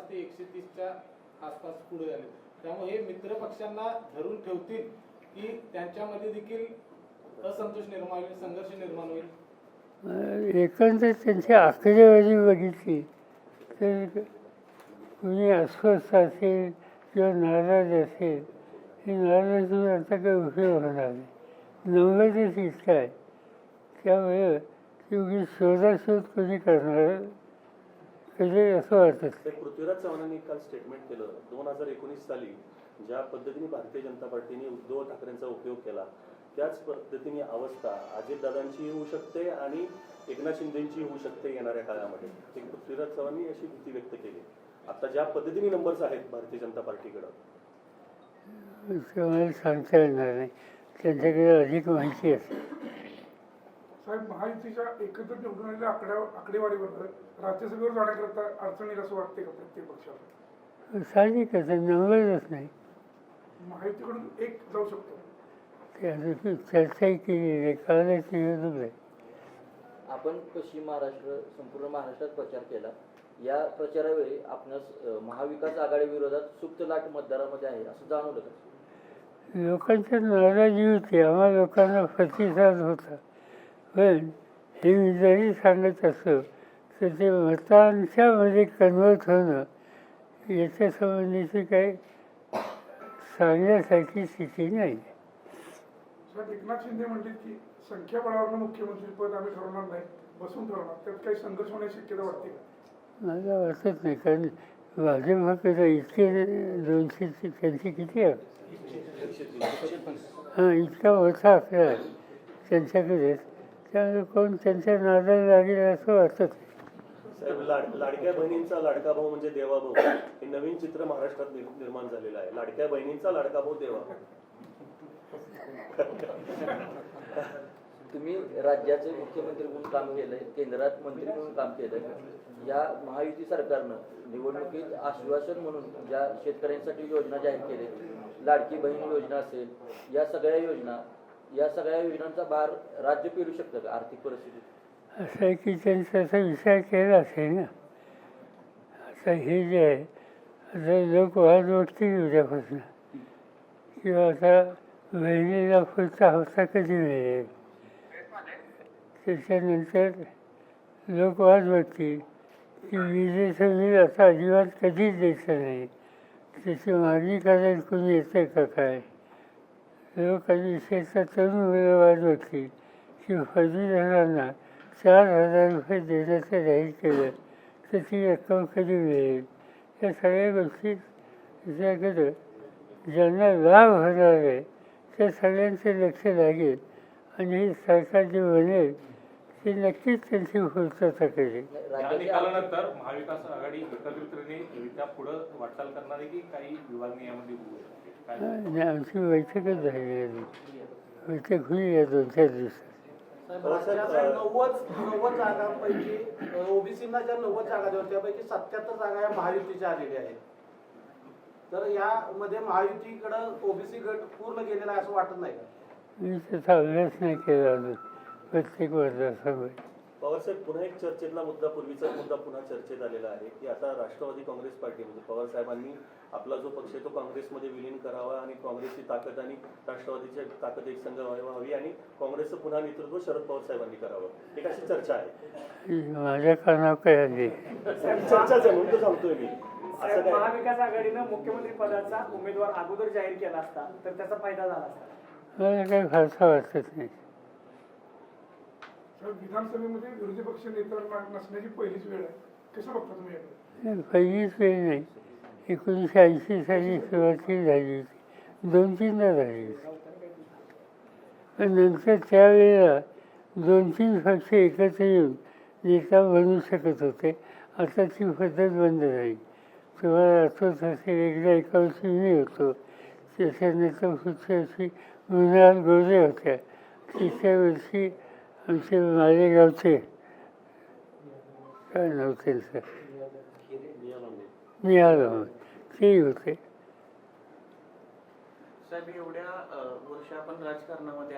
ते 130च्या आसपास पुढे आले. त्यामुळे हे मित्र पक्षांना धरून ठेवतील की त्यांच्यामध्ये देखील असंतोष निर्माण होईल, संघर्ष निर्माण होईल? एकंदर त्यांची आकडेवारी बघितली तर कुणी अस्वस्थ असेल किंवा नाराज असेल, हे नाराज होऊन आता काही उपयोग होणार नाही. नव्वदच इतका आहे. त्यामुळे ती शोधाशोध कोणी करणार कधी असं वाटत. पृथ्वीराज चव्हाणांनी काल स्टेटमेंट केलं 2019 साली ज्या पद्धतीने भारतीय जनता पार्टीने उद्धव ठाकरेंचा उपयोग केला त्याच पद्धतीने अवस्था अजितदादांची होऊ शकते आणि एकनाथ शिंदेची होऊ शकते येणाऱ्या काळामध्ये. पृथ्वीराज चव्हाणांनी अशी भीती व्यक्त केली. आता ज्या पद्धतीने नंबर्स आहेत भारतीय जनता पार्टीकडं मला सांगता येणार नाही, त्यांच्याकडे अधिक माहिती असते. साहेब, महायुतीच्या एकत्र निवडून आलेल्या आकडेवारीबद्दल राज्यसभेवर जाण्याकरता अडचणीला असं वाटते का प्रत्येक पक्षाला? साहजिक आहे, नंबरच नाही. महायुतीकडून एक जाऊ शकतो. ते अजून चर्चाही केली नाही, कालच निवडणूक आहे. आपण पश्चिम महाराष्ट्र संपूर्ण महाराष्ट्रात प्रचार केला. या प्रचारावेळी आपणास महाविकास आघाडी विरोधात सुप्त लाट मतदारामध्ये आहे असं जाणवलं का? लोकांची नाराजी होती, आम्हा लोकांना प्रतिसाद होता. पण हे मी जरी सांगत असो तर ते मतांच्यामध्ये कन्वर्ट होणं याच्या संबंधीची काही सांगण्यासारखी स्थिती नाही. साहेब, एकनाथ शिंदे म्हणतील की संख्याबळावरनं मुख्यमंत्री पद आम्ही ठरवणार नाही, बसून ठरवणार. त्यात काही संघर्ष होण्याची शक्यता वाटते का? मला वाटत नाही, कारण भाजपकडे इतके 200 त्यांची किती आहे, हां, इतका मोठा आकडा आहे त्यांच्याकडे. त्यामुळे कोण त्यांच्या नादाला लागेल असं वाटत नाही. साहेब, लाडक्या बहिणींचा लाडका भाऊ म्हणजे देवाभाऊ हे नवीन चित्र महाराष्ट्रात निर्माण झालेलं आहे. लाडक्या बहिणींचा लाडका भाऊ देवाभाऊ. तुम्ही राज्याचे मुख्यमंत्री म्हणून काम केलंय, केंद्रात मंत्री म्हणून काम केलंय. या महायुती सरकारनं निवडणुकीत आश्वासन म्हणून ज्या शेतकऱ्यांसाठी योजना जाहीर केल्या, लाडकी बहीण योजना असेल, या सगळ्या योजनांचा भार राज्य पेलू शकतं का आर्थिक परिस्थितीत? असं आहे की त्यांचा असा विचार केला असेल ना. आता हे जे आहे, आता लोक वाद बघतील उद्यापासून किंवा आता बहिणीला पुढचा हप्ता कधी मिळेल, त्याच्यानंतर लोक वाद बघतील की विजेचं बिल आता अजिबात कधीच द्यायचं नाही, त्याची मागणी करायला कोणी येतं का काय. लोक आणि विशेषतः तरुण मुलं वाद बघतील की पदवीधरांना 4,000 रुपये देण्याचं जाहीर केलं तर ती रक्कम कधी मिळेल. या सगळ्या गोष्टी विचार करत ज्यांना लाभ होणार आहे त्या सगळ्यांचे लक्ष लागेल आणि हे सरकार जे बनेल ते नक्कीच त्यांची पूर्तता करेल. या निकालानंतर महाविकास आघाडी एकत्रितरित्या पुढं वाटचाल करणार आहे की काही विभागणी यामध्ये नाही, आमची बैठकच झाली आहे. बैठक होईल या 2-4 दिवसात. 90 जागांपैकी ओबीसीना ज्या 90 जागा होत्या त्यापैकी 77 जागा या महायुतीच्या आलेल्या आहेत. तर यामध्ये महायुतीकडं ओबीसी गट पूर्ण गेलेला आहे असं वाटत नाही का? मी त्याचा अभ्यास नाही केला अजून प्रत्येक मतदारसंघात. पवारसाहेब, पुन्हा एक चर्चेतला मुद्दा, पूर्वीचा मुद्दा पुन्हा चर्चेत आलेला आहे की आता राष्ट्रवादी काँग्रेस पार्टी म्हणजे पवारसाहेबांनी आपला जो पक्ष आहे तो काँग्रेसमध्ये विलीन करावा आणि काँग्रेसची ताकद आणि राष्ट्रवादीची ताकद एक संघ व्हावी आणि काँग्रेसचं पुन्हा नेतृत्व शरद पवार साहेबांनी करावं, एक अशी चर्चा आहे. माझ्या कानावर काय आली चर्चाच आहे म्हणून तो सांगतोय मी. असं काय महाविकास आघाडीनं मुख्यमंत्री पदाचा उमेदवार अगोदर जाहीर केला असता तर त्याचा फायदा झाला असता? मला काही फारसा वाटत नाही. विधानसभेमध्ये विरोधी पक्ष नेता नसण्याची पहिलीच वेळ आहे, कसं बघता तुम्ही याकडे? पहिलीच वेळ नाही, 1980 साली सुरुवाती झाली होती, 2-3दा झाली होती. पण नंतर त्यावेळेला 2-3 पक्ष एकत्र येऊन नेता बनवू शकत होते. आता ती पद्धत बंद झाली. तुम्हाला आठवत असेल, एकदा एका वर्षी मी होतो, त्याच्यानंतर पुढच्या वर्षी मृणाल गोरे होत्या, तिसऱ्या वर्षी आमचे मालेगावचे काय नाव त्यांचं मिळालं तेही होते. साहेब, एवढ्या वर्ष आपण राजकारणामध्ये